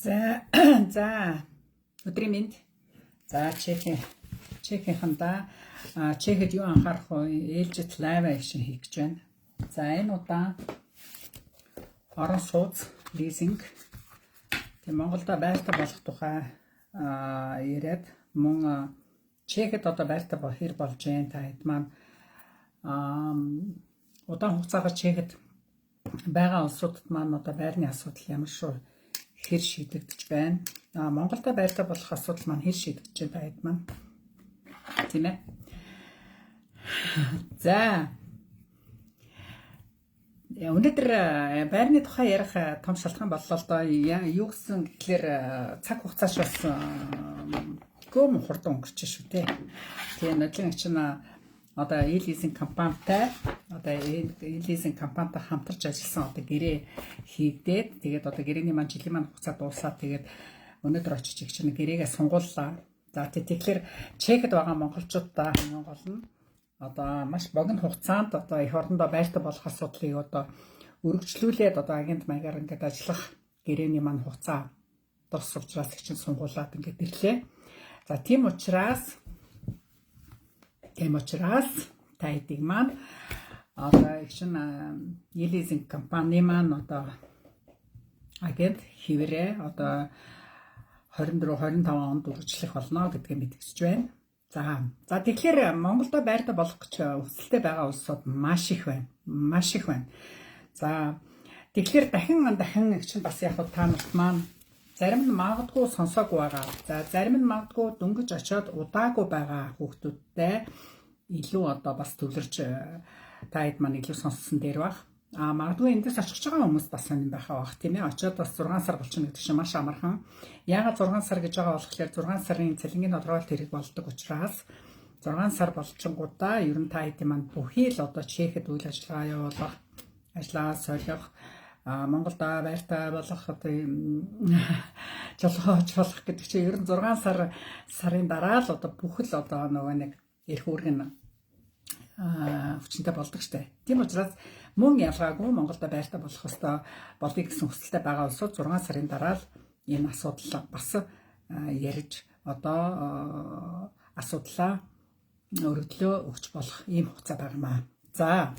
За за өдрийн мэнд. За Чехийнханда Чехэд юу анхаарах вэ? Ээлжид лайв акшн хийх гэж байна. За энэ удаа орон сууц лизинг тийм Монголда байртай болох тухай яриад мөн Чехэд одоо байртай хэр болж байна та хэд маань удаан хугацаагаар Чехэд байгаа улсуудад маань одоо байрны асуудал ямар шүү хэр шийдэгдэж байна. Монголда байртай болох асуудал маань хэр шийдэгдэж байна та хэд маань тийм ээ. За өнөөдөр байрны тухай ярих том шалтгаан боллоо л доо. Юу гэсэн гэхээр цаг хугацааш бас гом хурдан өнгөрч шүү дээ. Тэгээ нодлын чинь одоо лизинг компанитай хамтарч ажилласан одоо гэрээ хийгдээд тэгээд одоо гэрээний маань жилийн маань хугацаа дуусаад тэгээд өнөөдөр очиж их чинь гэрээгээ сунгууллаа. За тэгэхээр Чехэд байгаа монголчуудаа хамгийн гол нь одоо маш богино хугацаанд одоо эх орондоо байртай болох асуудлыг одоо өргөжлүүлээд одоо агент маягаар ингээд ажиллах гэрээний маань хугацаа тус учраас их чинь сунгуулад ингээд ирлээ. За тийм учраас та эдийг маань одоо их чинь лизинг компани маань одоо агент хэврээ одоо 24-25 онд үргэлжлэх болно гэдгийг мэдгэж байна. За тэгэхээр Монголда байртай болох гэж хүсэлтэй байгаа улсууд маш их байна. За тэгэхээр дахин их чинь бас яг та нарт маань зарим нь магадгүй сонсоогүй байгаа. За зарим нь магадгүй дөнгөж очиод удаагүй байгаа хүүхдүүдтэй илүү одоо бас төвлөрч та хэд маань илүү сонссон дээр баг. Магадгүй эндээс очих байгаа хүмүүс бас сонирн байхаа баг тийм ээ. Очиод бас 6 сар болчихно гэдэг чинь маш амархан. Яагаад 6 сар гэж байгаа болохоор 6 сарын цалингийн тодорхойлолт хэрэг болдог учраас 6 сар болчихгоодаа ер нь та хэдийн маань бүхий л одоо Чехэд үйл ажиллагаа явуулах, ажиллагаа солих, Монголда байртай болох одоо жолооч болох гэдэг чинь ер нь 6 сарын дараа л одоо бүх л одоо нөгөө нэг эрх үүрэг нь хүчинтэй болдог штэ. Тийм учраас мөн ялгаагүй Монголда байртай болох ёстой болъё гэсэн хүсэлтэй байгаа улсууд 6 сарын дараа л энэ асуудал бас ярьж одоо асуудлаа өргөдлөө өгч болох ийм хугацаа байна. За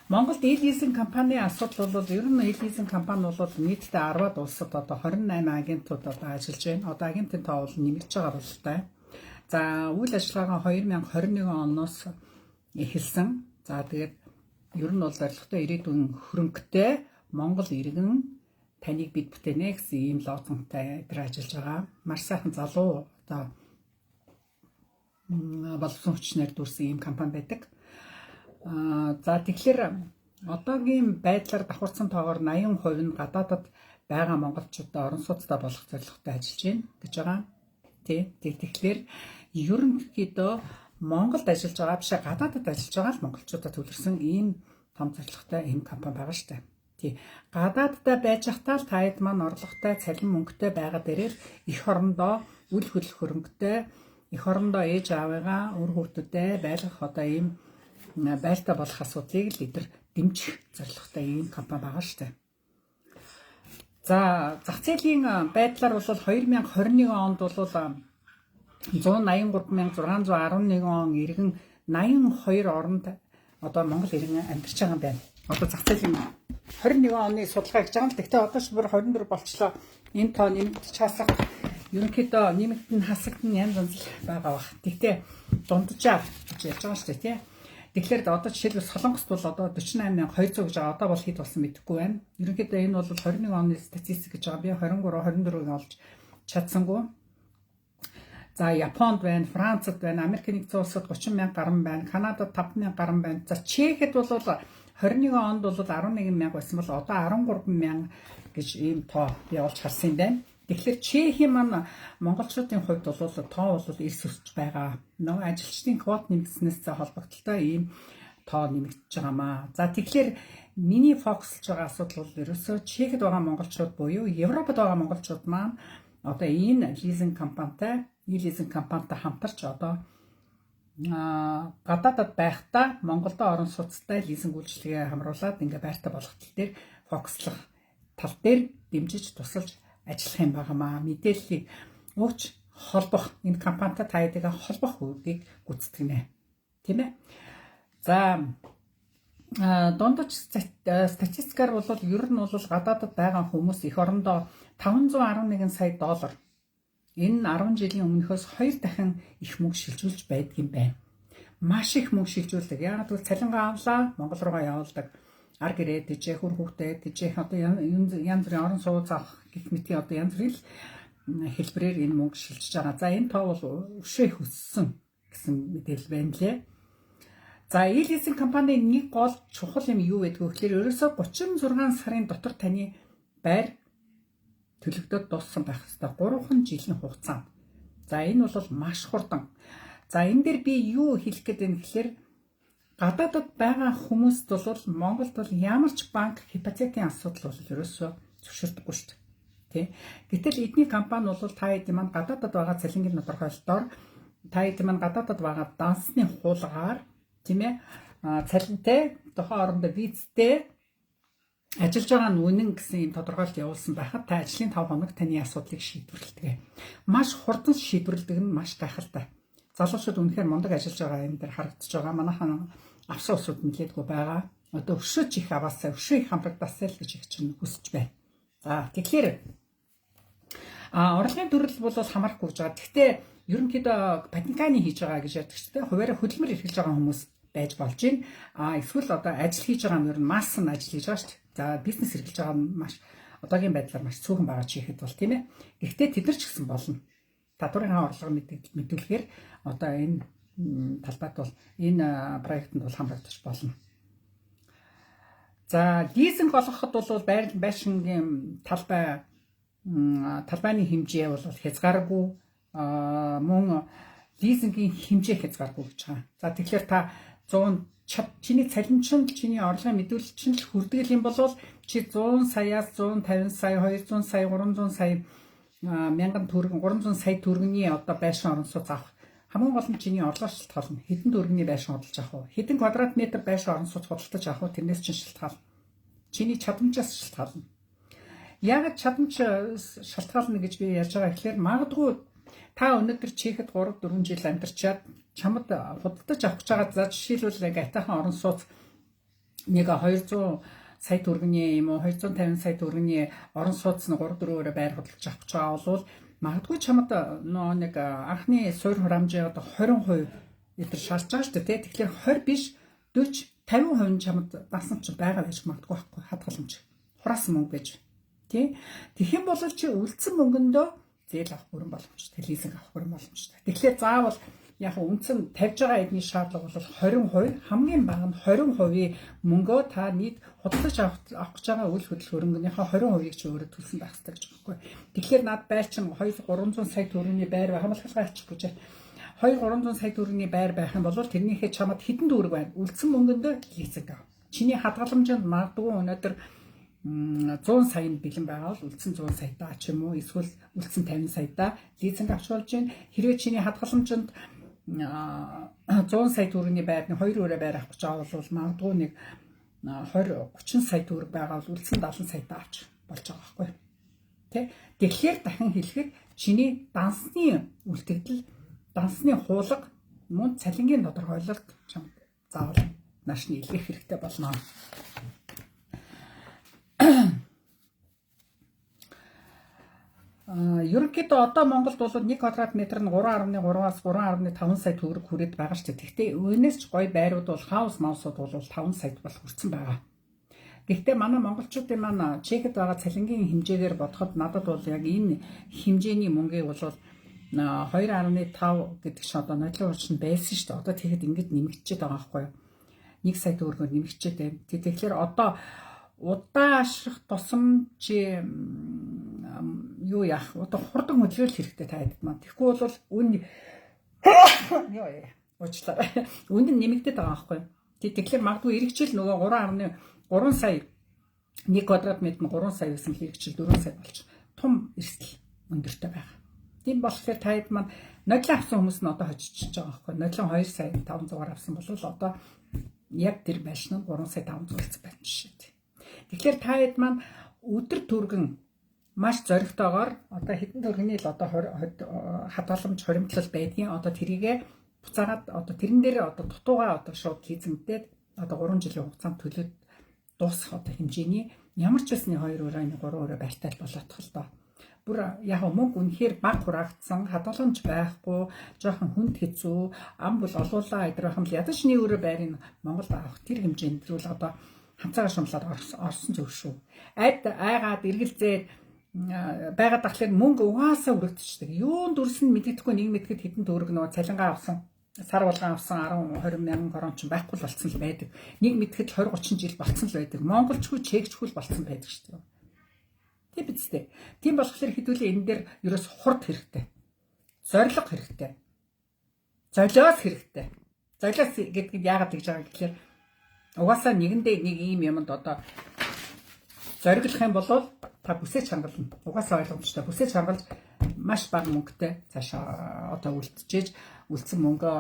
Монголд лизинг компани асуудал бол ер нь лизинг компани бол нийтдээ 10-аад улсад одоо 28 агентууд одоо ажиллаж байна. Одоо агентын тоо бол нэмэгдэж байгаа бололтой. За үйл ажиллагаагаа 2021 оноос эхэлсэн. За тэгээд ер нь бол зорилготой ирээдүйн хөрөнгөтэй Монгол иргэн таныг бид бүтээнэ гэсэн ийм лозунгтай дээр ажиллаж байгаа. Маш сайхан залуу одоо боловсон хүчнээр дүүрсэн ийм компани байдаг. За тэгэхээр одоогийн байдлаар давхарсан тоогоор 80% нь гадаадад байгаа монголчуудаа орон сууцтай болох зорилготой ажиллаж байна гэж байгаа. Тэгэхээр ерөнхийдөө Монголд ажиллаж байгаа биш гадаадад ажиллаж байгаа л монголчуудаа төвлөрсөн ийм том зорилготой ийм компани байгаа шүү дээ. Гадааддаа байж хатаа л та хэд маань орлоготой, цалин мөнгөтэй байгаа дээрээ эх орондоо үл хөдлөх хөрөнгөтэй, эх орондоо ээж аавыгаа үр хүүхдүүдэд байлгах одоо ийм байртай болох асуудлыг л эдгээр дэмжих зорилготой ийм компани байгаа шүү дээ. За зах зээлийн байдлаар бол 2021 онд бол 183,611 он иргэн 82 оронд одоо Монгол иргэн амьдарч байгаа юм байна. Одоо зах зээлийн 21 оны судалгаа гэж байгаа юм л. Гэхдээ одоо ч бүр 24 болчлоо. Энэ тоо нэмэгдэж хасах ерөнхийдөө нэмэгдэн хасагдсан янз янз байгаа баг. Гэхдээ дунджаар гэж ярьж байгаа шүү дээ тий. Тэгэхээр одоо жишээлбэл Солонгост бол одоо 48,200 гэж байгаа. Одоо бол хэд болсон мэдэхгүй байна. Ерөнхийдөө энэ бол 21 оны статистик гэж байгаа. Би 23, 24-ыг олж чадсангүй. За Японд байна, Францад байна, Америк нэгдсэн улсад 30,000 гаруй байна, Канадад 5,000 гаруй байна. За Чехэд бол 21 онд бол 11,000 байсан бол одоо 13,000 гэж ийм тоо би олж харсан юм байна. Тэгэхээр Чехийн маань монголчуудын хувьд бол тоо бол эрс өсч байгаа. Нөгөө ажилчдын квот нэмэгдснээс холбогдолтой ийм тоо нэмэгдэж байгаамаа. За тэгэхээр миний фокуслж байгаа асуудал бол ерөөсөө Чехэд байгаа монголчууд буюу Европод байгаа монголчууд маань одоо энэ лизинг компанитай хамтарч одоо гадаадад байхдаа Монголда орон сууцтай лизинг үйлчилгээ хамруулад ингээ байртай болох тал дээр фокуслах тал дээр дэмжиж тусалж ажиллах юм байнамаа. Мэдээллийг ууч холбох энэ компанитай та хэдийгээ холбох үгийг гүйцэтгэх нэ. Тийм ээ. За дундаж статистикаар бол ер нь бол гадаадд байгаа хүмүүс эх орондоо 511 сая доллар энэ 10 жилийн өмнөхөөс 2 дахин их мөнгө шилжүүлж байдг юм байна. Маш их мөнгө шилжүүлдэг. Яг л цалингаа авлаа, Монгол руугаа явуулдаг. Ар гэрээ дэжээ, хүр хүүхдээ дэжээ одоо янз бүрийн орон сууц авах гэх мэтийн одоо янз бүрийн хэлбэрээр энэ мөнгө шилжиж байгаа. За энэ тоо бол өшөө их өссөн гэсэн мэдээлэл байна лээ. За e-leasing компани нэг гол чухал юм юу гэдэг вэ гэхээр ерөөсөө 36 сарын дотор таны байр төлөгдөд дууссан байх ёстой. 3 жилийн хугацаанд. За энэ бол маш хурдан. За энэ дээр би юу хэлэх гээд байна гэхээр гадаадд байгаа хүмүүст бол Монголд бол ямар ч банк ипотекийн асуудал бол ерөөсөө зөвшөөрдөггүй шүү дээ. Тэ. Гэтэл эдний компани бол та хэд маань гадаадд байгаа цалингийн тодорхойлолтоор та хэд маань гадаадд байгаа дансны хуулгаар тийм ээ цалинтай тухайн орондоо визтэй ажиллаж байгаа нь үнэн гэсэн юм тодорхойлолт явуулсан байхад та ажлын 5 хоног таны асуудлыг шийдвэрлэдэг. Маш хурдан шийдвэрлэдэг нь маш гайхалтай. Залуучууд үнэхээр мундаг ажиллаж байгаа юм дээр харагдаж байгаа. Манайхан авсан усуд нэлээдгүй байгаа. Одоо өшөөч их аваасаа, өшөө их хамрагдасаа л гэж их чинь хүсэж байна. За тэгэхээр орлогын төрөл бол хамаарахгүй гэж байгаа. Гэхдээ ерөнхийдөө патентаны хийж байгаа гэж ярьдаг ч тийм хуваараа хөдөлмөр эрхэлж байгаа хүмүүс байж болж байна. Эсвэл одоо ажил хийж байгаа нь ер нь массан ажил хийж байгаа шүү дээ. За бизнес эрхэлж байгаа нь маш одоогийн байдлаар маш цөөхөн байгаа ч ихэд бол тийм ээ. Гэхдээ тэд нар ч гэсэн болно. Татварын орлого мэдүүлэхээр одоо энэ талбайд бол энэ проектэнд бол хамрагдаж болно. За лизинг олгоход бол байшингийн талбайны хэмжээ бол хязгааргүй мөн лизингийн хэмжээ хязгааргүй гэж байгаа. За тэгэхээр та 100 чиний цалинчин чиний орлогын мэдүүлэлчин л хүрдэг юм бол чи 100 саяас 150 сая 200 сая 300 сая мянган төгрөг 300 сая төгрөгийн одоо байшин орон сууц авах хамгийн гол нь чиний орлого шалтгаална. Хэдэн төгрөгийн байшин худалдаж авах вэ? Хэдэн квадрат метр байшин орон сууц худалдаж авах вэ? Тэрнээс чинь шалтгаална. Чиний чадамжаас шалтгаална. Яг чадамж шалтгаална гэж би ярьж байгаа гэхээр магадгүй та өнөөдөр Чехэд 3-4 жил амьдарчаад чамд худалдаж авах гэж байгаа. За жишээлбэл яг атайхан орон сууц нэг 200 сая төгрөгийн юм уу 250 сая төгрөгийн орон сууц нь 3-4-өөр байр худалдаж авах гэж байгаа бол магадгүй чамд нэг анхны суурь хураамжийн одоо 20% эдгээр шалж байгаа шүү дээ. Тэгэхээр 20 биш 40-50% чамд дасан ч байгаа байж магадгүй байхгүй хадгаламж. Хураасан мөнгө гэж. Тий. Тэгэх юм бол чи үлдсэн мөнгөндөө зээл авах бүрэн боломжтой, лизинг авах бүрэн боломжтой. Тэгэхээр заавал яг үндсэн тавьж байгаа эдний шаардлага бол 20% хамгийн бага нь 20% мөнгөө та нийт худалдаж авах гэж байгаа үйл хөдлөл хөрөнгөнийхөө 20%-ийг чи өөрөө төлсөн байх хэрэгтэй гэж байна. Тэгэхээр над байр чинь 200-300 сая төгрөгийн байр байх юм бол хязгаарч гэж 200-300 сая төгрөгийн байр байх юм бол тэрнийхээ чамд хэдэн төгрөг байна? Үлдсэн мөнгөндөө лизинг ав. Чиний хадгаламжинд магадгүй өнөөдөр 100 саяны бэлэн байгаа бол үлдсэн 100 саятай ч юм уу эсвэл үлдсэн 50 саятай лизинг авч болж байна. Хэрвээ чиний хадгаламжинд 100 сая төгрөгийн байрны 2 өрөө байр авах гэж байгаа бол магадгүй нэг 20-30 сая төгрөг байгаа бол үлдсэн 70 саятай авч болж байгаа байхгүй. Тэ? Тэгэхээр дахин хэлэхэд чиний дансны үлдэгдэл, дансны хуулга, мөн цалингийн тодорхойлолт чамд заавал наашны илгээх хэрэгтэй болно. Ерөнхийдөө одоо Монголд бол 1 квадрат метр нь 3.3-аас 3.5 сая төгрөг хүрээд байгаа шүү дээ. Гэхдээ өөнөөс ч гоё байрууд бол хаус маусууд бол 5 сая болох хүрсэн байгаа. Гэхдээ манай монголчуудын маань Чехэд байгаа цалингийн хэмжээгээр бодоход надад бол яг энэ хэмжээний мөнгийг бол 2.5 гэдэг чинь одоо нодлын урчин байсан шүү дээ. Одоо тэгэхэд ингэж нэмэгдчихэд байгаа байхгүй юу? 1 сая төгрөгөөр нэмэгдчихэд байна. Тэгэхээр одоо удаашрах тусамж юу яах одоо хурдан хөдөлгөөл хэрэгтэй таад маань. Тэгэхгүй бол үн уучлаарай. Үнд нь нэмэгдээд байгаа байхгүй юу? Тэгэхээр магадгүй эргэжил нөгөө 3.3 сая 1 квадрат метр нь 3 сая гэсэн хэрэгжил 4 сая болж том эрсдэл өндөртэй байгаа. Тийм болохоор таад маань нодлон авсан хүмүүс нь одоо хожиж байгаа байхгүй юу? Нодлон 2 сая 500-аар авсан бол одоо яг тэр байшин нь 3 сая 500 болсон байна жишээ. Тэгэхээр таад маань өдөр түргэн маш зоригтойгоор одоо хэдэн төгрөгийн л одоо хадгаламж хоримтлал байдгийн одоо тэрийгэ буцаагаад одоо тэрэн дээр одоо дутуугаа одоо шууд хийцэмдээд одоо 3 жилийн хугацаанд төлөөд дуусах одоо хэмжээний ямар ч усны 2 3 байртай болоодох л доо. Бүр яг мөнгө үнэхээр баг хураагдсан, хадгаламж байхгүй, жоохон хүнд хэцүү, ам бол олуулаа айдрахам л ядаж нэг өрөө байрыг Монголд авах тэр хэмжээнд л одоо ханцаагаар шумлаад орсон зөв шүү. Айгаад эргэлзээд байгаад тахлаар мөнгө угаасаа өргөдчихдөг. Юунд дүрсэн мэддэхгүй нэг мэдгэд хэдэн төгрөг нөгөө цалингаа авсан, сар болгон авсан 10 20 мянган корон ч байхгүй л болцсон л байдаг. Нэг мэдгэд 20 30 жил болцсон л байдаг. Монголчгүй чекчгүй л болцсон байдаг шүү дээ. Тийм биз дээ. Тийм болохоор хэдүүлээ энэ дээр ерөөс хурд хэрэгтэй. Зориг хэрэгтэй. Золиос хэрэгтэй. Золиос гэдгийг яагаад гэж байгаа гэхээр угаасаа нэгэндээ нэг ийм юмд одоо зориглох юм бол та бүсэж хангална. Угаасаа ойлгомжтой. Бүсэж хангалж маш бага мөнгөтэй цаашаа одоо үлдсэн мөнгөө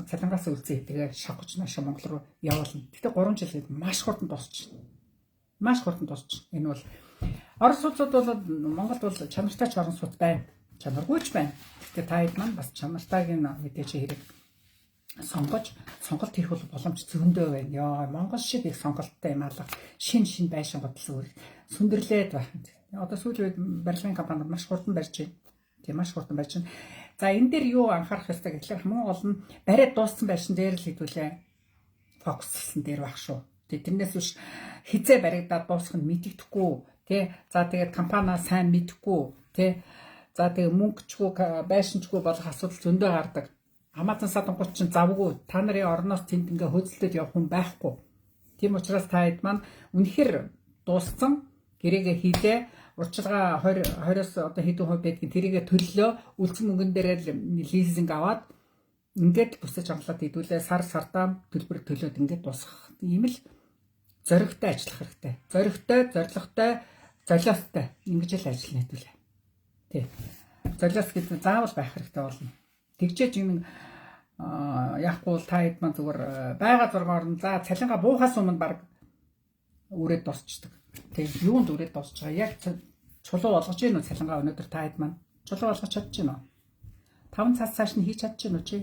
цалингаас үлдсэн хэдийгээр шавхаж наашаа Монгол руу явуулна. Гэтэ 3 жил гээд маш хурдан дуусчихна. Маш хурдан дуусчихна. Энэ бол орон сууцуд бол Монголд бол чанартай ч орон сууц байна. Чанаргүйч байна. Гэтэ та хэд маань бас чанартайг мэдээж хэрэг сонголт хийх бол боломж зөндөө байна. Яа, Монгол шиг их сонголттой юм алга. Шин байшингууд л сүндэрлээд байна. Одоо сүүлийн үед барилгын компаниуд маш хурдан барьж байна. Тийм маш хурдан барьж байна. За энэ дээр юу анхаарах ёстой гэхээр хамгийн гол нь бариад дууссан байшин дээр л хэдүүлээ фокуслсан дээр баг шүү. Тэрнээс биш хизээ баригдаад дуусах нь мэддэхгүй тий. За тэгээд компаниа сайн мэдхгүй тий. За тэгээд мөнгөчгүй байшинчгүй болох асуудал зөндөө гардаг. Хамаатан садангууд чинь завгүй та нарын орноос тэнд ингээ хөөцөлдөд явах хүн байхгүй. Тийм учраас та хэд маань үнэхээр дууссан гэрээгээ хийлээ. Урчилгаа 20-оос одоо хэдэн хувь байдгийг тэрийгэ төллөө. Үлдсэн мөнгөн дээр л лизинг аваад ингээд бүсэж хангалаад хэдүүлээ сардаа төлбөр төлөөд ингээд дуусгах. Ийм л зоригтой ажиллах хэрэгтэй. Зоригтой, золиостой ингэж л ажиллана хэдүүлээ. Тий. Золиос гэдэг заавал байх хэрэгтэй болно. Тэгжээж юм яахгүй бол та хэд маань зүгээр байгаа зургаар нь за цалингаа буухаас өмнө баг үрээд дуусчдаг. Тэгээ юунд үрээд дуусч байгаа? Яг чулуу болгож гин үү цалингаа өнөөдөр та хэд маань чулуу болгож чадж гин үү? 5 цаг цааш нь хийж чадж гин үү чи?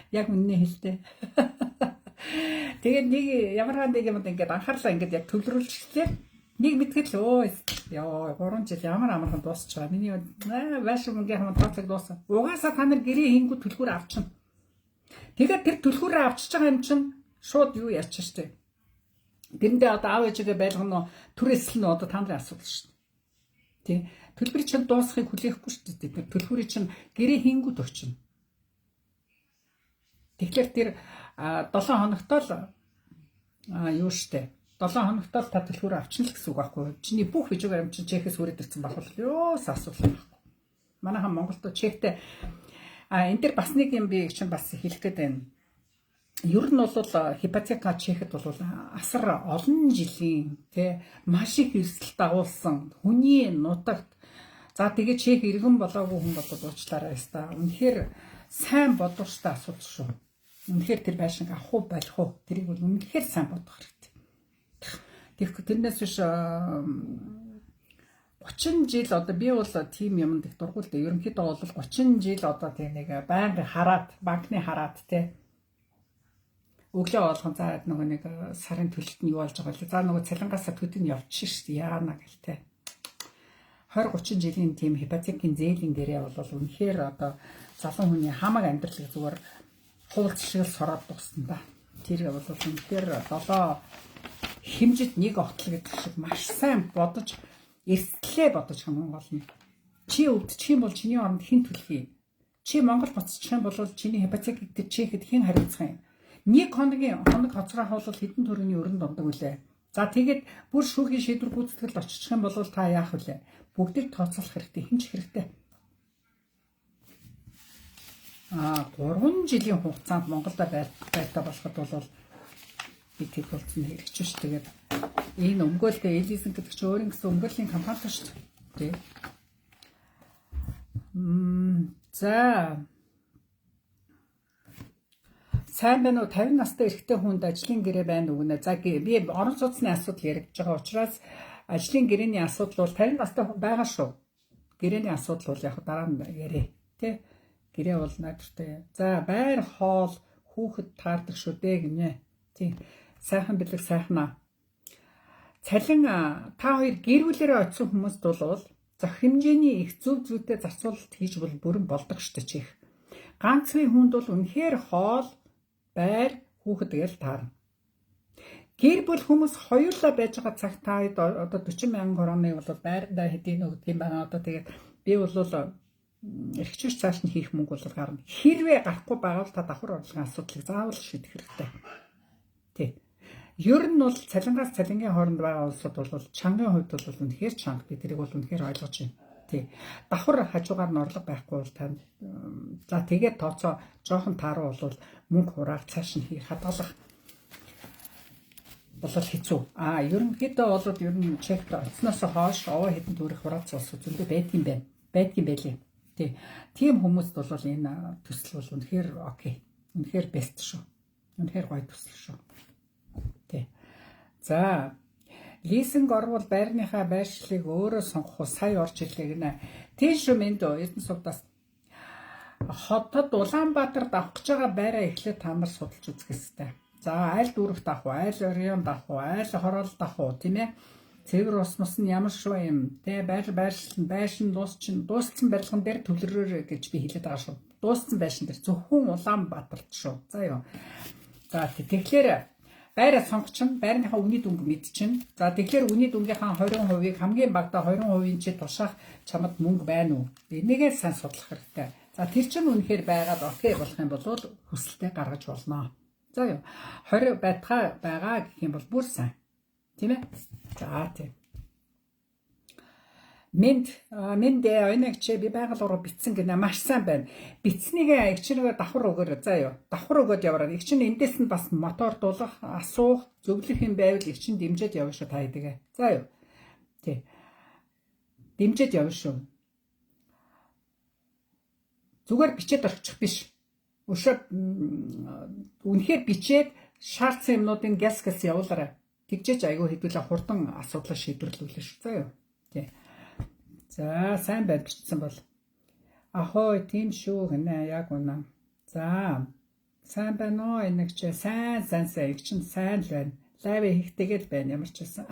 Яг үннээ хэлтэй. Тэгээд нэг ямар нэг юмд ингээд анхаарлаа ингээд яг төвлөрүүлчихлээ. Нэг мэдгэл яа 3 жил ямар амархан дуусч байгаа. Миний байшин мөнгөний хамт тооцог дууссан. Угаасаа та нар гэрээ хийнгүү төлхөр авчихна. Тэгээд тэр төлхөрөө авчиж байгаа юм чинь шууд юу яачих штэ. Тэрэндээ одоо аав ээжигээ байлгано түрээсэл нь одоо та нарын асуудал штэ. Тий. Төлбөрийг чинь дуусахыг хүлээхгүй штэ. Тэр төлхөрийг чинь гэрээ хийнгүүт очино. Тэгэхээр тэр 7 хоногтой л юу штэ. 7 хоногтой та төлхөөрөө авчна л гэсэн үг байхгүй. Чиний бүх вижугаар юм чинь чекээс хүрээд ирсэн болох ёос асуудал байхгүй. Манайхан Монголд чектэй энэ дэр бас нэг юм би чинь бас хэлэх гээд байна. Ер нь бол хипотека чехэд бол асар олон жилийн тий маш их эрсдэл дагуулсан хүний нутагт за тэгээ чек иргэн болоогүй хүн болоод уучлаарай яста. Үнэхээр сайн бодвочтой асуудал шүү. Үнэхээр тэр байшинг авах уу болох уу тэрийг бол үнэхээр сайн бодох хэрэгтэй. Тэрнээс биш 30 жил одоо би бол тим юмд их дургуул дээ. Ерөнхийдөө бол 30 жил одоо тийм нэг байнгын хараад, банкны хараад те. Өглөө болгон за нөгөө нэг сарын төлөлт нь юу болж байгаа вэ? За нөгөө цалингаасаа төдий нь явчих шүү дээ. Яана гэл те. 20 30 жилийн тим хипотекийн зээлийн дээрээ бол үнэхээр одоо залуу хүний хамаг амьдралыг зүгээр хуулц шиг л сороод дуусна да. Тэр бол үнэхээр 7 хэмжид нэг отлоо гэдэг шиг маш сайн бодож эрсдлээ бодож хамгийн гол нь чи өвдчих юм бол чиний оронд хэн төлөх юм? Чи Монгол буцчих юм бол чиний хипотекийг тэр чехэд хэн хариуцах юм? Нэг хоног хоцроо хавал хэдэн төгрөгийн өрөнд дундаг үлээ. За тэгээд бүр шүүхийн шийдвэр гүйцэтгэл очиж юм бол та яах вүлээ? Бүгдийг тооцоолох хэрэгтэй, хинч хэрэгтэй. 3 жилийн хугацаанд Монголд байртай болоход бол би тэг болсон хэрэгч шүү. Тэгээд энэ өмгөөлтэй Элизэн гэдэг чинь өөрийн гэсэн өмгөөлийн компани шүү дээ. За сайн байна уу 50 настай эрэгтэй хүнд ажлын гэрээ байна уу гэнэ. За би орон сууцны асуудал яригдж байгаа учраас ажлын гэрээний асуудал бол 50 настай байгаа шүү. Гэрээний асуудал бол яг дараа нь ярэ. Тэ? Гэрээ бол найдвартай. За байр хоол хүүхэд таардаг шүү дээ гинэ. Тийм. Сайхан бэлэг сайхнаа. Цалин та хоёр гэр бүлэрээ очисон хүмүүст бол зах хэмжээний их зөв зүйтэй зарцуулалт хийж бол бүрэн болдог шүү дээ чих. Ганцхан хүнд бол үнэхээр хоол, байр, хүүхэд гэж таарна. Гэр бүл хүмүүс хоёулаа байж байгаа цаг та одоо 40 мянган короны бол байрандаа хэдийн өгдөг юм байна. Одоо тэгээд би бол эрхчүүч цааш нь хийх мөнгө бол гарна. Хэрвээ гарахгүй байгаа бол та давхар орлогын асуудлыг заавал шийдэх хэрэгтэй. Тий. Ер нь бол цалингаас цалингийн хооронд байгаа улсууд бол чанарын хувьд бол үнэхээр чанга. Би тэрийг бол үнэхээр ойлгож байна. Тий. Давхар хажуугаар нь орлого байхгүй бол та за тэгээд тооцоо жоохон тааруу бол мөнгө хураах цааш нь хийх хадгалах бол хэцүү. Ерөнхийдөө бол ер нь чект оцсноос хойш овоо хэдэн төгрөг хураацсан улсууд зөндөө байдгийн байна. Байдгийн байлээ. Тийм хүмүүст бол энэ төсөл бол үнэхээр окей. Үнэхээр бест шүү. Үнэхээр гоё төсөл шүү. Тий. За лизинг орвол байрныхаа байршлыг өөрөө сонгох уу сая орж ирлээ гинэ. Тийм шүү мэнд Эрдэнэ сувдаас хотод Улаанбаатарт авах гэж байгаа байраа эхлээд та нар судалж үзэх ёстой. За аль дүүрэгт авах уу, аль районд авах уу, аль хороолт авах уу, тийм ээ. Цэвэр ус мус нь ямар шүү юм. Тэ байшин дууссан барилган дээр төвлөрөөр гэж би хэлээд байгаа шүү. Дууссан байшин дээр зөвхөн Улаанбаатарт шүү. За ёо. За тэгэхээр байраа сонгочин, байрныхаа үнийн дүнг мэдчин. За тэгэхээр үнийн дүнгийнхаа 20%-ийг хамгийн багадаа 20% чи тушаах чамд мөнгө байна уу? Энийгээ сайн судлах хэрэгтэй. За тэр чинь үнэхээр байгаад окей болох юм бол хүсэлтэд гаргаж болно. За ёо. 20 байтгаа байгаа гэх юм бол бүр сайн. Тийм ээ. За тийм. Мэд ойногч би байгаль руу битсэн гинэ маш сайн байна. Битснийгээ эгчнийгээ давхар өгөөр за ёо. Давхар өгөөд яваарай. Эгчин эндээс нь бас мотор дуулах, асуух, зөвлөх юм байвал эгчин дэмжиж явна шүү та хэдийгээ. За ёо. Тий. Дэмжиж явна шүү. Зүгээр бичээд орчих биш. Өшөө үнэхээр бичээд шаардсан юмнуудын гэлс явуулаарай. Тэгжээч айгүй хэдүүлээ хурдан асуудлаа шийдвэрлүүлнэ шүү. За ёо. Тий. За сайн байна бичсэн бол. Ахой тийм шүү гэнэ яг үнэ. За сайн байна уу энэгч сайн их чинь сайн л байна. Лайв хийхтэйгэл байна ямар ч байсан.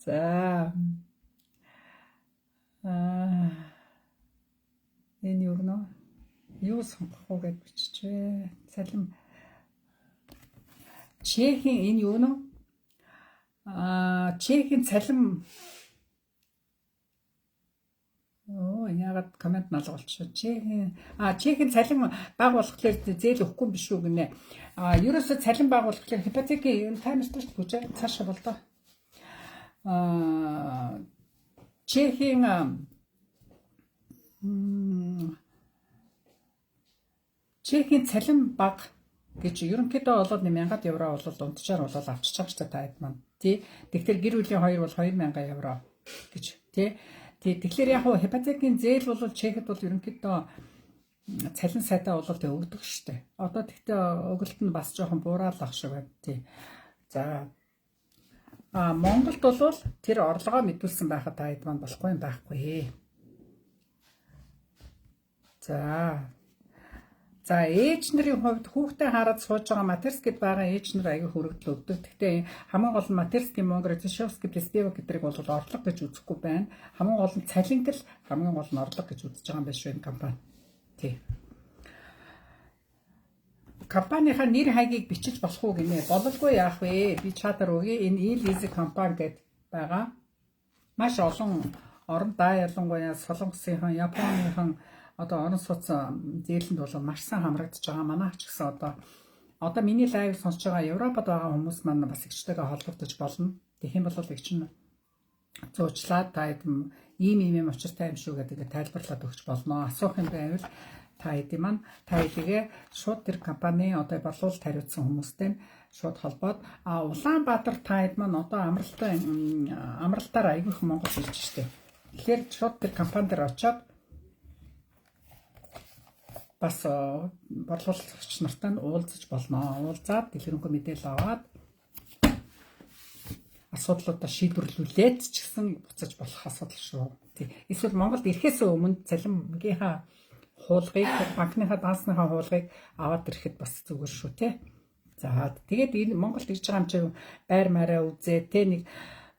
За. Энэ юу гэнэ? Юу сонгох уу гэж биччихвэ. Цалин. Чехийн энэ юу нэ? Чехийн цалин яагаад комент налга болчихсон. Чехийн цалин баг болохоор зээл өгөхгүй юм биш үү гинэ. Ерөөсө цалин баг болохоор хипотекийн таймертай шүү дээ. Цаашаа бол доо. Чехийн цалин баг гэж ерөнхийдөө болоод 1000 евро бол унтчаар бол авчиж байгаа ч та хэд маань тий. Тэгэхээр гэр бүлийн хоёр бол 2000 евро гэж тий. Тэгэхээр яг хуу хипотекийн зээл бол чехэд бол ерөнхийдөө цалин сайтаа бол тэг өгдөг штэ. Одоо тэгтээ өгөлт нь бас жоохон бууралах шиг байна тий. За Монголд бол тэр орлогоо мэдүүлсэн байхад та хэд маань болохгүй юм байхгүй. За ээж нарын хувьд хүүхдээ хараад сууж байгаа матерскид байгаа ээж нар аягүй хөрөгдөл өгдөг. Гэхдээ хамгийн гол нь матерский монгол Зэшовский Плеспева гэдрийг бол орлого гэж үзэхгүй байна. Хамгийн гол нь цалинг л хамгийн гол нь орлого гэж үзэж байгаа юм байна шүү энэ компани. Тий. Компанийнхаа нэр хаягийг бичиж болох уу гинэ. Бололгүй яах вэ? Би чатар өгье. Энэ e-leasing компани гэдэг байгаа. Маш олон орон даа ялангуяа Солонгосынхан, Японыхан одоо орон сууцсан зээлэнд бол маш сайн хамрагдаж байгаа. Манайх ч гэсэн одоо миний лайв сонсож байгаа Европод байгаа хүмүүс маань бас эгчтэйгээ холбогдож болно. Тэгэх юм бол эгч нь зуучлаад та ийм учиртай юм шүү гэдэг тайлбарлаад өгч болно. Асуух юм байвал та хэдий маань та хэдийгээ шууд тэр компани одоо боловсрол хариуцсан хүмүүстэй шууд холбоод Улаанбаатар та хэд маань одоо амралтаар аягүйх Монгол ирж штэ. Тэгэхээр шууд тэр компани дээр очиод бас борлуулагч нартай уулзаж болно. Уулзаад дэлгэрэнгүй мэдээлэл аваад асуудлуудаа шийдвэрлүүлээд ч гэсэн буцаж болох асуудал шүү. Тий. Эсвэл Монголд ирэхээс өмнө цалингийнхаа хуулгыг, банкныхаа дансныхаа хуулгыг аваад ирэхэд бас зүгээр шүү, тий. За тэгээд энэ Монголд ирж байгаа юм чи байр маараа үзээ, тий, нэг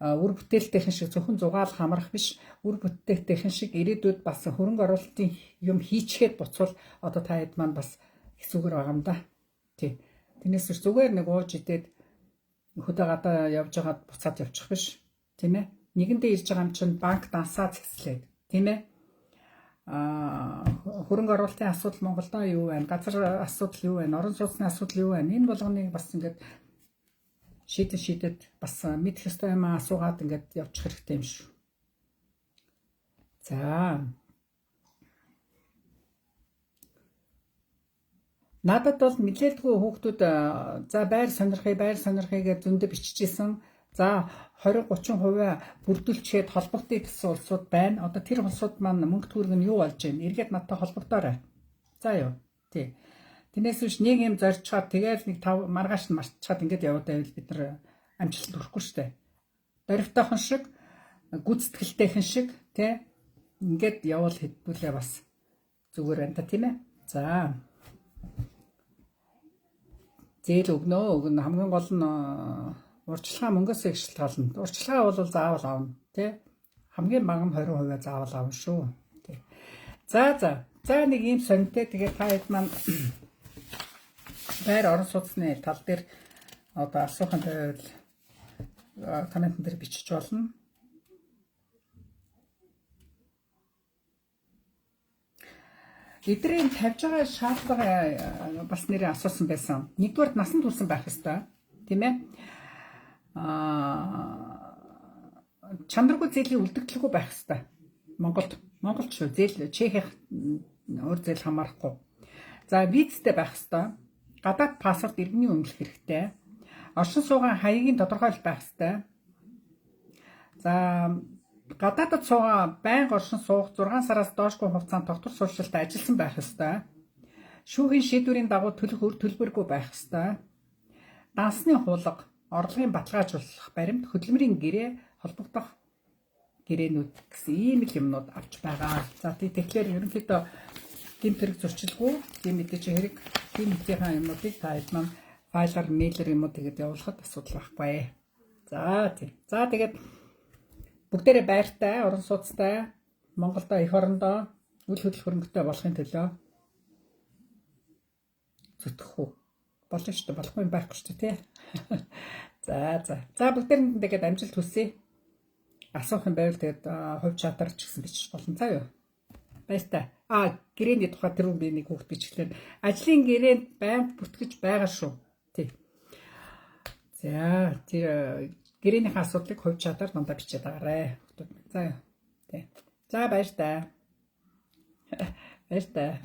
үр бүтээлтэйхэн шиг зөвхөн зугаал хамрах биш, үр бүтээлтэйхэн шиг ирээдүйд бас хөрөнгө оруулалтын юм хийчихэд буцвал одоо та хэд маань бас хэсүүгээр байгаа юм да. Тий. Тэрнээс зүгээр нэг ууж идээд хөдөө гадаа явж байгаад буцаад явчих биш, тийм ээ. Нэгэндээ ирж байгаа юм чинь банк дансаа зэгслээд, тийм ээ. Хөрөнгө оруулалтын асуудал Монголдо юу байна? Газар асуудал юу байна? Орон сууцны асуудал юу байна? Энэ болгоныг бас ингээд шийдэд бас мэдэх ёстой юм асуугаад ингээд явчих хэрэгтэй юм шүү. За. Надад бол нэлээдгүй хүүхдүүд за байр сонирхъя гэж зөндөө биччихсэн. За 20-30% бүрдүүлчихэд холбогдъё гэсэн улсууд байна. Одоо тэр улсууд маань мөнгө төгрөг нь юу болж байна? Эргээд надтай холбогдоорой. За юу. Тий. Тэрнээс биш нэг юм зорчоод тэгээд нэг 5 маргааш нь марчаад ингээд яваад байвал бид нар амжилт хүрэхгүй шүү дээ. Дөрвтойхон шиг, гүцэтгэлтэйхэн шиг тий ингээд явал хэдүүлээ бас зүгээр байна та тийм ээ. За. Зээл өгнө хамгийн гол нь урьдчилгаа мөнгөөс их шалтгаална. Урьдчилгаа бол заавал авна тий. Хамгийн бага нь 20% заавал авна шүү. Тий. За нэг юм сонирхтой тэгээд та хэд маань байр орон сууцны тал дээр одоо асуухан байвал коммент дээр бичиж болно. Эдрийн тавьж байгаа шаардлага бас нэрээ асуусан байсан. Нэгдүгээр насан турш байх ёстой, тийм ээ. Чанаргүй зээлийн үлдэгдэлгүй байх ёстой. Монголд шүү зээл Чехийнх өөр зээл хамаарахгүй. За визтэй байх ёстой. Гадаад паспорт иргэний өмнөх хэрэгтэй. Оршин сууган хаягийн тодорхойлолт байх ёстой. За гадаадд суугаа байнга оршин суух 6 сараас доошгүй хугацаанд тогтвор суршилтад ажилласан байх ёстой. Шүүхийн шийдвэрийн дагуу төлбөргүй байх ёстой. Дансны хуулга, орлогын баталгаажуулах баримт, хөдөлмөрийн гэрээ, холбогдох гэрээнүүд гэсэн ийм л юмнууд авч байгаа. За тэгэхээр ерөнхийдөө гэмт хэрэг зөрчилгүй, тийм мэдээж хэрэг, тийм мэдээхэн юмнуудыг та хэд маань файлаар, мэйлэр юм уу тэгээд явуулахад асуудал байхгүй. За тийм. За тэгээд бүгдээрээ байртай, орон сууцтай, Монголдо эх орондоо үл хөдлөх хөрөнгөтэй болохын төлөө зүтгэх үү? Болно шүү дээ, болохгүй юм байхгүй шүү дээ, тий. За бүгдээрэнд тэгээд амжилт хүсье. Асуух юм байвал тэгээд хувь чатаар ч гэсэн бичиж болно. За юу. Баяртай. Гэрээний тухай тэр би нэг хүүхд бичлээ. Ажлын гэрээнд банк бүтгэж байгаа шүү. Тий. За тэр гэрээнийхээ асуудлыг хувь чатаар дандаа бичээд байгаарэ. За юу. Тий. За баяртай. Баяртай.